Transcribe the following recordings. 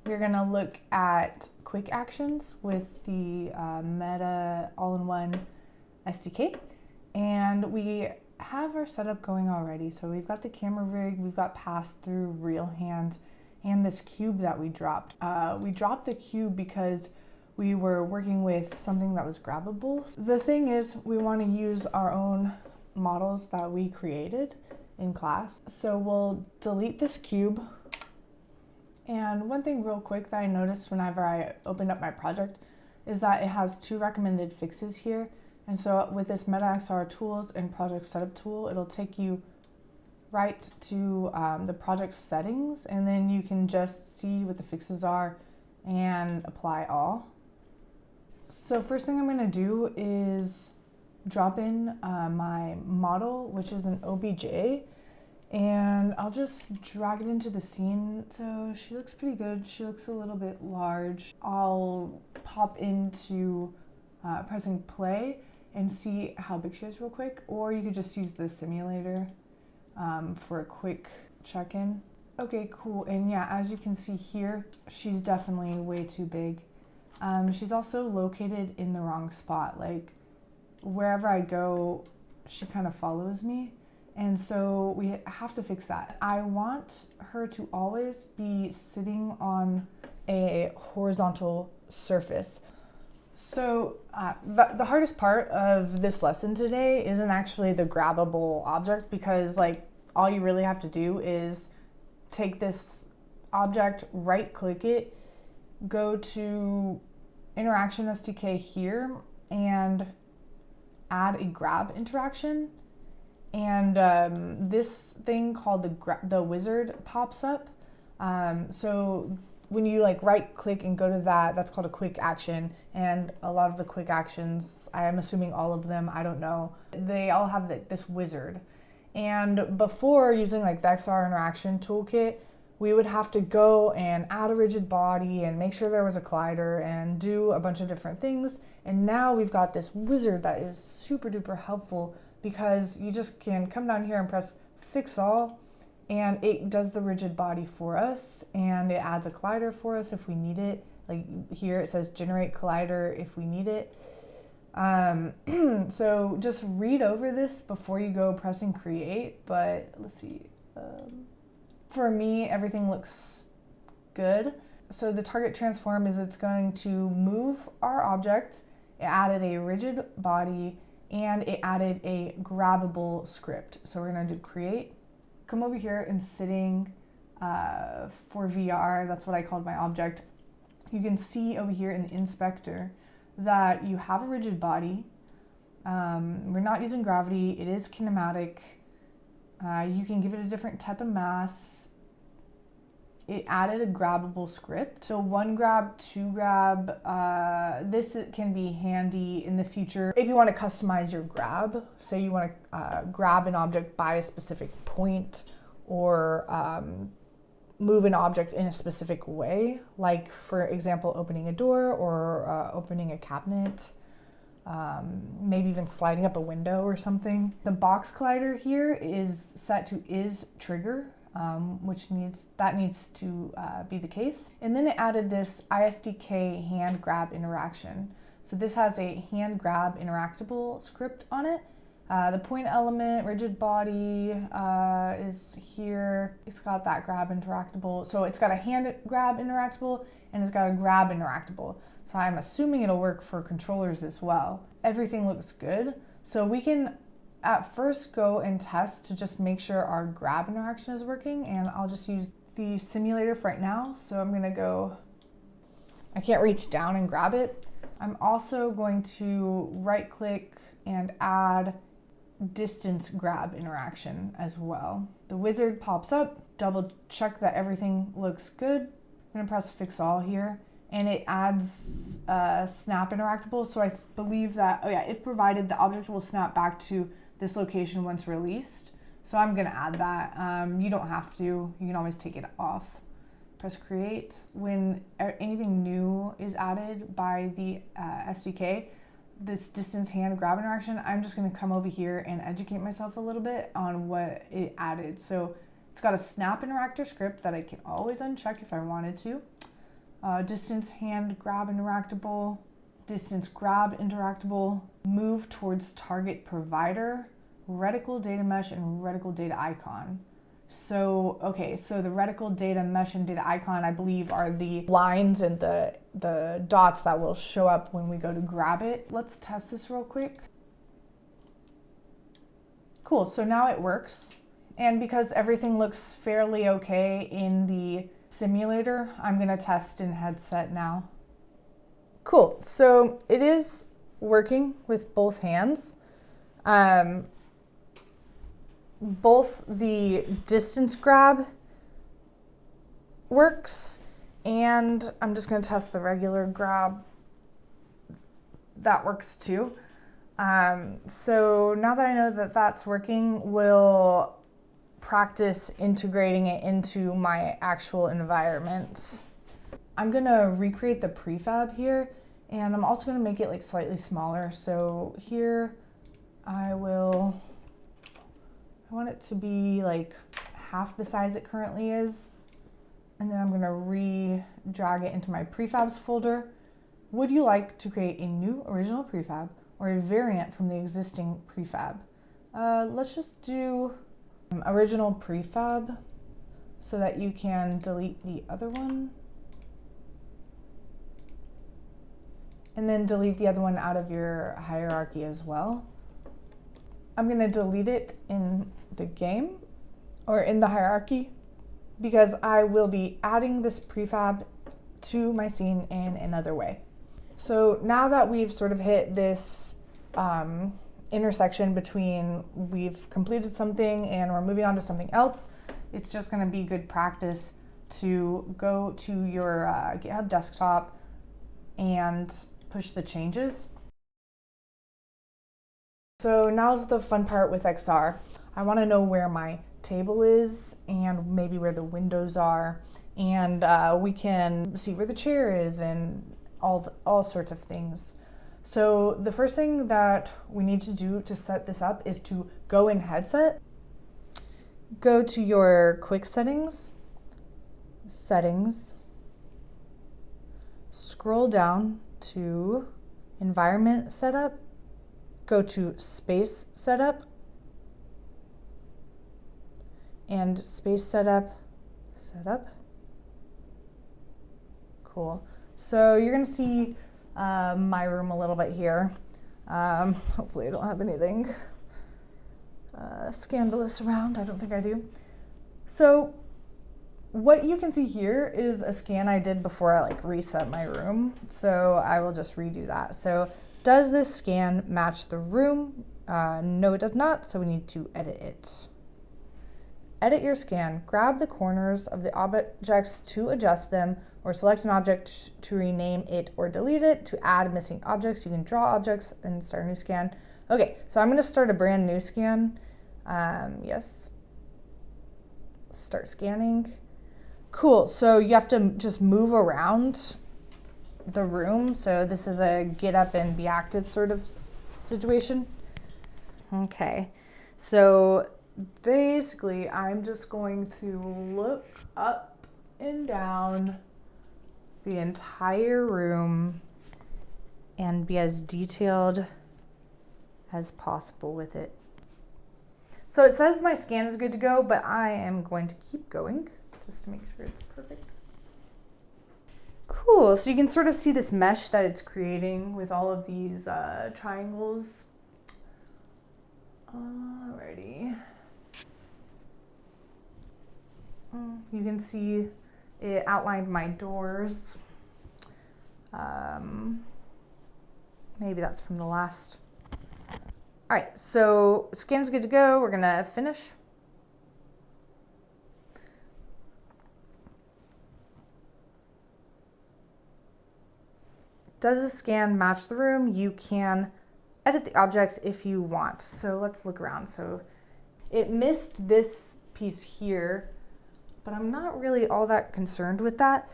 We're gonna look at quick actions with the Meta All-in-One SDK. And we have our setup going already. So we've got the camera rig, we've got pass-through, real hand, and this cube that we dropped. We dropped the cube because we were working with something that was grabbable. The thing is, we want to use our own models that we created in class. So we'll delete this cube. And one thing real quick that I noticed whenever I opened up my project is that it has 2 recommended fixes here. And so with this Meta XR tools and project setup tool, it'll take you right to the project settings, and then you can just see what the fixes are and apply all. So first thing I'm gonna do is drop in my model, which is an OBJ, and I'll just drag it into the scene. So she looks pretty good. She looks a little bit large. I'll pop into pressing play and see how big she is real quick, or you could just use the simulator for a quick check-in. Okay, cool. And yeah, as you can see here, she's definitely way too big. She's also located in the wrong spot. Like wherever I go, she kind of follows me. And so we have to fix that. I want her to always be sitting on a horizontal surface. So the hardest part of this lesson today isn't actually the grabbable object, because like all you really have to do is take this object, right click it, go to interaction SDK here and add a grab interaction. And this thing called the wizard pops up. So when you like right click and go to that, that's called a quick action. And a lot of the quick actions, I am assuming all of them, I don't know, they all have this wizard. And before, using like the XR interaction toolkit, we would have to go and add a rigid body and make sure there was a collider and do a bunch of different things. And now we've got this wizard that is super duper helpful, because you just can come down here and press fix all, and it does the rigid body for us, and it adds a collider for us if we need it. Like here it says generate collider if we need it. So just read over this before you go pressing create, but let's see. For me, everything looks good. So the target transform is it's going to move our object. It added a rigid body and it added a grabbable script. So we're gonna do create. Come over here and sitting for VR, that's what I called my object. You can see over here in the inspector that you have a rigid body. We're not using gravity, it is kinematic. You can give it a different type of mass. It added a grabbable script. So 1 grab, 2 grab, this can be handy in the future. If you want to customize your grab, say you want to grab an object by a specific point, or move an object in a specific way, like for example, opening a door or opening a cabinet, maybe even sliding up a window or something. The box collider here is set to is trigger, which needs to be the case. And then it added this ISDK hand grab interaction. So this has a hand grab interactable script on it. The point element, rigid body is here. It's got that grab interactable. So it's got a hand grab interactable and it's got a grab interactable. So I'm assuming it'll work for controllers as well. Everything looks good. So we can at first go and test to just make sure our grab interaction is working, and I'll just use the simulator for right now. So I'm gonna go, I can't reach down and grab it. I'm also going to right click and add distance grab interaction as well. The wizard pops up, double check that everything looks good. I'm gonna press fix all here, and it adds snap interactable. So I believe that, oh yeah, if provided, the object will snap back to this location once released. So I'm gonna add that. You don't have to, you can always take it off. Press create. When anything new is added by the SDK, this distance hand grab interaction, I'm just gonna come over here and educate myself a little bit on what it added. So it's got a snap interactor script that I can always uncheck if I wanted to. distance hand grab interactable, distance grab interactable, move towards target provider, reticle data mesh, and reticle data icon. So, okay, so the reticle data mesh and data icon, I believe, are the lines and the dots that will show up when we go to grab it. Let's test this real quick. Cool, so now it works. And because everything looks fairly okay in the simulator, I'm gonna test in headset now. Cool, so it is working with both hands. Both the distance grab works, and I'm just gonna test the regular grab. That works too. So now that I know that that's working, we'll practice integrating it into my actual environment. I'm gonna recreate the prefab here, and I'm also gonna make it like slightly smaller. So here I want it to be like half the size it currently is. And then I'm gonna re-drag it into my prefabs folder. Would you like to create a new original prefab or a variant from the existing prefab? Let's just do original prefab so that you can delete the other one. And then delete the other one out of your hierarchy as well. I'm gonna delete it in the game or in the hierarchy because I will be adding this prefab to my scene in another way. So now that we've sort of hit this intersection between we've completed something and we're moving on to something else, it's just going to be good practice to go to your GitHub desktop and push the changes. So now's the fun part with XR. I want to know where my table is and maybe where the windows are, and we can see where the chair is and all sorts of things. So the first thing that we need to do to set this up is to go in headset, go to your quick settings, scroll down to environment setup, go to space setup, and space setup. Cool. So you're gonna see my room a little bit here. Hopefully I don't have anything scandalous around. I don't think I do. So what you can see here is a scan I did before I reset my room. So I will just redo that. So does this scan match the room? No, it does not. So we need to edit it. Edit your scan. Grab the corners of the objects to adjust them, or select an object to rename it or delete it. To add missing objects, you can draw objects and start a new scan. Okay, so I'm gonna start a brand new scan. Yes. Start scanning. Cool, so you have to just move around the room. So this is a get up and be active sort of situation. Okay, so basically I'm just going to look up and down the entire room and be as detailed as possible with it. So it says my scan is good to go, but I am going to keep going just to make sure it's perfect. Cool, so you can sort of see this mesh that it's creating with all of these triangles. Alrighty. You can see it outlined my doors. Maybe that's from the last. All right, so scan's good to go. We're gonna finish. Does the scan match the room? You can edit the objects if you want. So let's look around. So it missed this piece here, but I'm not really all that concerned with that.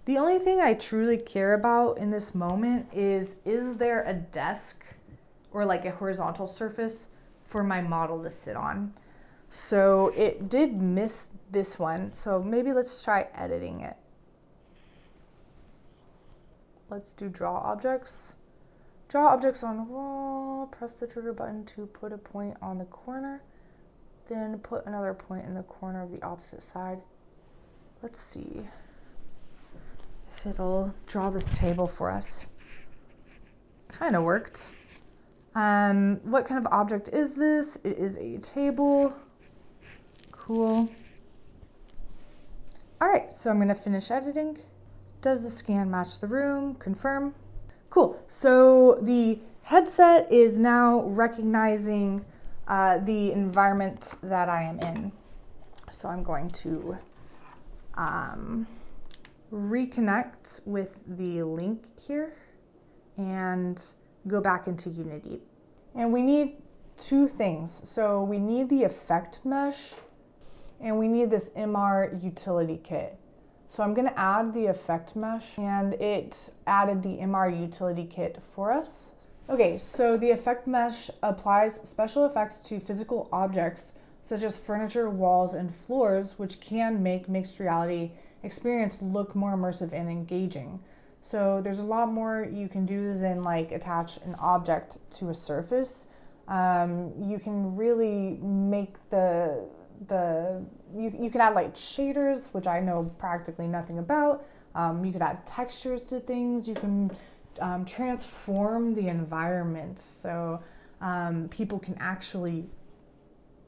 The only thing I truly care about in this moment is there a desk or like a horizontal surface for my model to sit on? So it did miss this one. So maybe let's try editing it. Let's do draw objects. Draw objects on wall, press the trigger button to put a point on the corner, then put another point in the corner of the opposite side. Let's see if it'll draw this table for us. Kind of worked. What kind of object is this? It is a table. Cool. All right, so I'm gonna finish editing. Does the scan match the room? Confirm. Cool, so the headset is now recognizing the environment that I am in. So I'm going to reconnect with the link here and go back into Unity. And we need two things. So we need the effect mesh and we need this MR utility kit. So I'm gonna add the effect mesh and it added the MR utility kit for us. Okay, so the effect mesh applies special effects to physical objects such as furniture, walls, and floors, which can make mixed reality experience look more immersive and engaging. So there's a lot more you can do than like attach an object to a surface. You can really make you can add like shaders, which I know practically nothing about. You could add textures to things. You can transform the environment so people can actually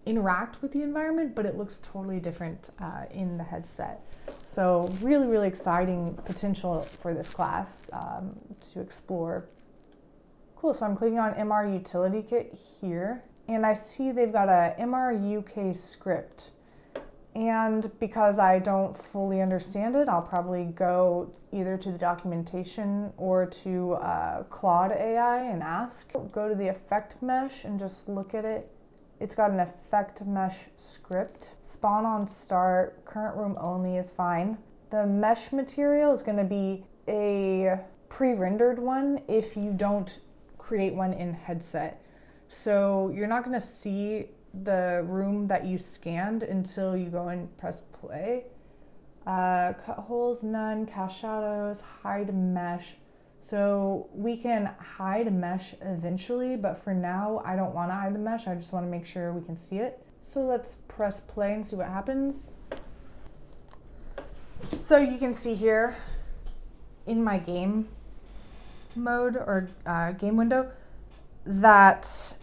interact with the environment, but it looks totally different in the headset. So really, really exciting potential for this class to explore. Cool, so I'm clicking on MR Utility Kit here, and I see they've got a MR UK script. And because I don't fully understand it, I'll probably go either to the documentation or to Claude AI and ask. Go to the effect mesh and just look at it. It's got an effect mesh script. Spawn on start, current room only is fine. The mesh material is gonna be a pre-rendered one if you don't create one in headset. So you're not gonna see the room that you scanned until you go and press play. Cut holes, none, cast shadows, hide mesh. So we can hide mesh eventually, but for now, I don't want to hide the mesh. I just want to make sure we can see it. So let's press play and see what happens. So you can see here in my game mode or game window that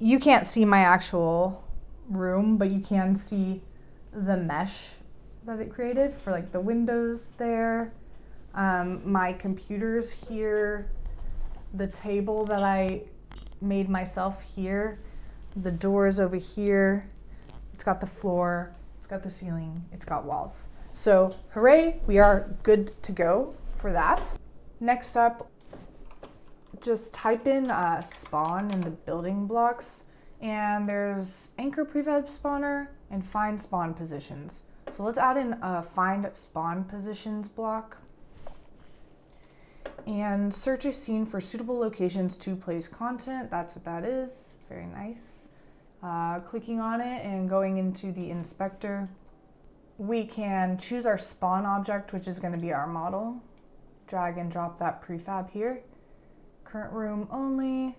you can't see my actual room, but you can see the mesh that it created for like the windows there. My computer's here, the table that I made myself here, the doors over here, it's got the floor, it's got the ceiling, it's got walls. So hooray, we are good to go for that. Next up, just type in spawn in the building blocks, and there's anchor prefab spawner and find spawn positions. So let's add in a find spawn positions block. And search a scene for suitable locations to place content. That's what that is. Very nice. Clicking on it and going into the inspector, we can choose our spawn object, which is going to be our model. Drag and drop that prefab here. Current room only.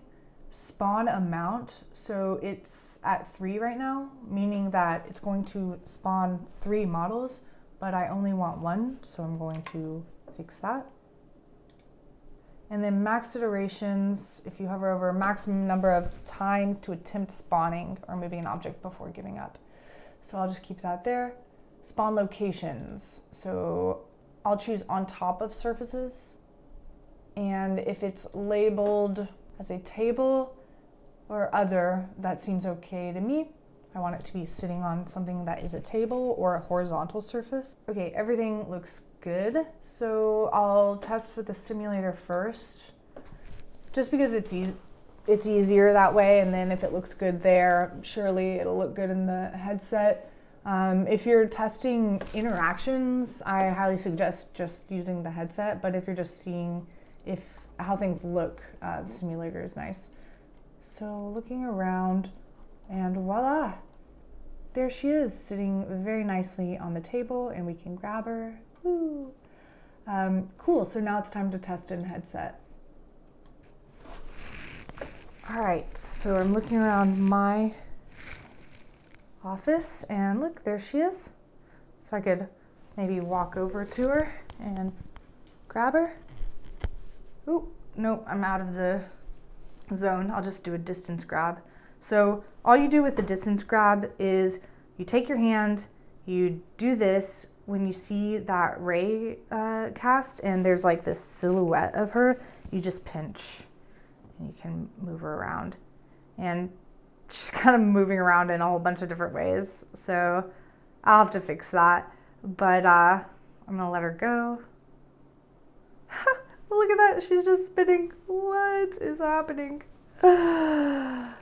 Spawn amount. So it's at 3 right now, meaning that it's going to spawn 3 models, but I only want 1, so I'm going to fix that. And then max iterations, if you hover over maximum number of times to attempt spawning or moving an object before giving up. So I'll just keep that there. Spawn locations. So I'll choose on top of surfaces. And if it's labeled as a table or other, that seems okay to me. I want it to be sitting on something that is a table or a horizontal surface. Okay, everything looks good. So I'll test with the simulator first, just because it's easier that way. And then if it looks good there, surely it'll look good in the headset. If you're testing interactions, I highly suggest just using the headset. But if you're just seeing how things look, the simulator is nice. So looking around, and voila, there she is, sitting very nicely on the table, and we can grab her. Woo. Cool, so now it's time to test in headset. All right, so I'm looking around my office and look, there she is. So I could maybe walk over to her and grab her. Ooh, no, I'm out of the zone. I'll just do a distance grab. So all you do with the distance grab is you take your hand, you do this when you see that ray cast and there's like this silhouette of her, you just pinch and you can move her around. And she's kind of moving around in a whole bunch of different ways. So I'll have to fix that, but I'm gonna let her go. Look at that, she's just spinning. What is happening?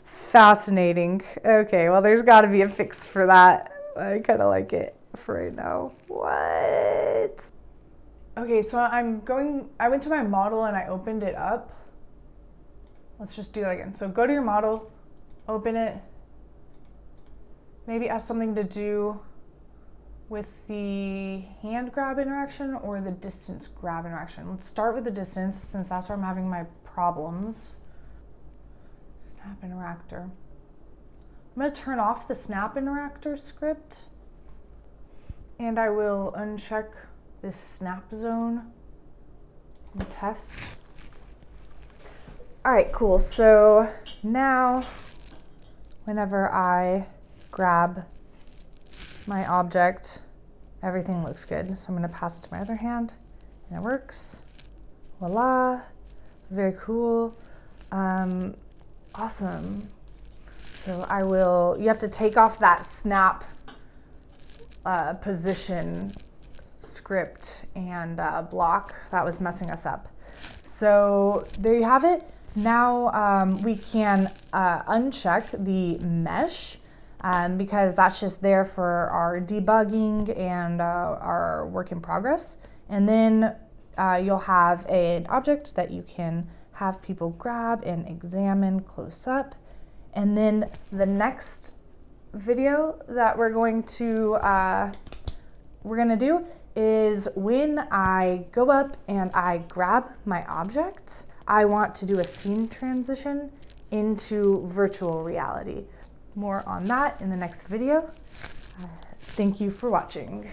Fascinating. Okay, well there's gotta be a fix for that. I kind of like it for right now. What? Okay, so I went to my model and I opened it up. Let's just do that again. So go to your model, open it. Maybe it has something to do with the hand grab interaction or the distance grab interaction. Let's start with the distance since that's where I'm having my problems. Snap interactor. I'm gonna turn off the snap interactor script and I will uncheck this snap zone and test. All right, cool. So now whenever I grab my object, everything looks good. So I'm gonna pass it to my other hand and it works. Voila, very cool. Awesome. So you have to take off that snap position script and block that was messing us up. So there you have it. Now we can uncheck the mesh because that's just there for our debugging and our work in progress. And then you'll have an object that you can have people grab and examine close up. And then the next video that we're going to do is when I go up and I grab my object, I want to do a scene transition into virtual reality. More on that in the next video. Thank you for watching.